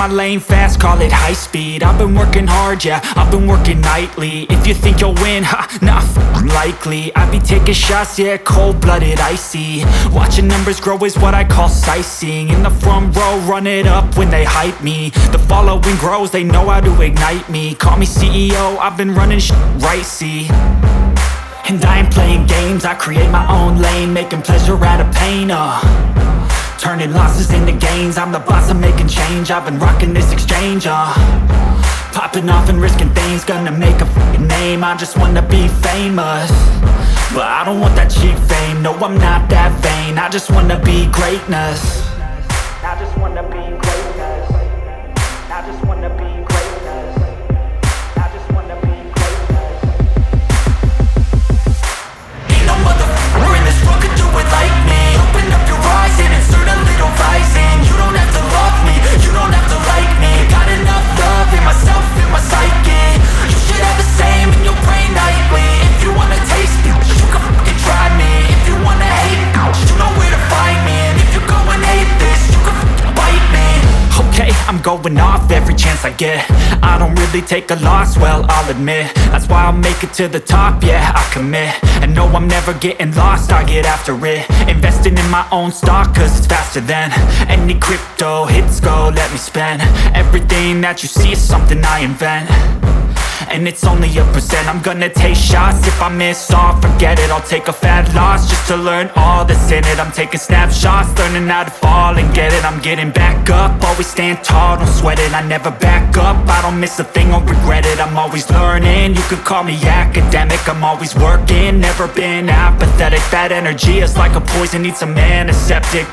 my lane fast, call it high speed. I've been working hard, yeah, I've been working nightly. If you think you'll win, ha, nah, likely. I be taking shots, yeah, cold-blooded, icy. Watching numbers grow is what I call sightseeing. In the front row, run it up when they hype me. The following grows, they know how to ignite me. Call me CEO, I've been running shit right, see. And I ain't playing games, I create my own lane, making pleasure out of pain, turning losses into gains. I'm the boss, I'm making change. I've been rocking this exchange, popping off and risking things. Gonna make a f***ing name. I just wanna be famous, but I don't want that cheap fame. No, I'm not that vain. I just wanna be greatness. I just wanna be greatness. I just wanna be greatness. I just wanna be greatness. Ain't no motherfucker in this world could do it like me. Open up your eyes and insert a little vice in. You don't have to love me, you don't have to like me. Got enough love in myself, in my psyche. You should have the same in your brain nightly. If you wanna taste me, you can fucking try me. If you wanna hate me, you know where to find me. And if you go and hate this, you can fucking bite me. Okay, I'm going off every chance I get. I don't really take a loss, well, I'll admit. That's why I'll make it to the top, yeah, I commit. And no, I'm never getting lost, I get after it. Investing in my own stock, cause it's faster than any crypto hits go, let me spend. Everything that you see is something I invent, and it's only a percent. I'm gonna take shots, if I miss all, forget it. I'll take a fat loss just to learn all that's in it. I'm taking snapshots, learning how to fall and get it. I'm getting back up, always stand tall, don't sweat it. I never back up, I don't miss a thing or regret it. I'm always learning, you could call me academic. I'm always working, never been apathetic. That energy is like a poison, needs some antiseptic.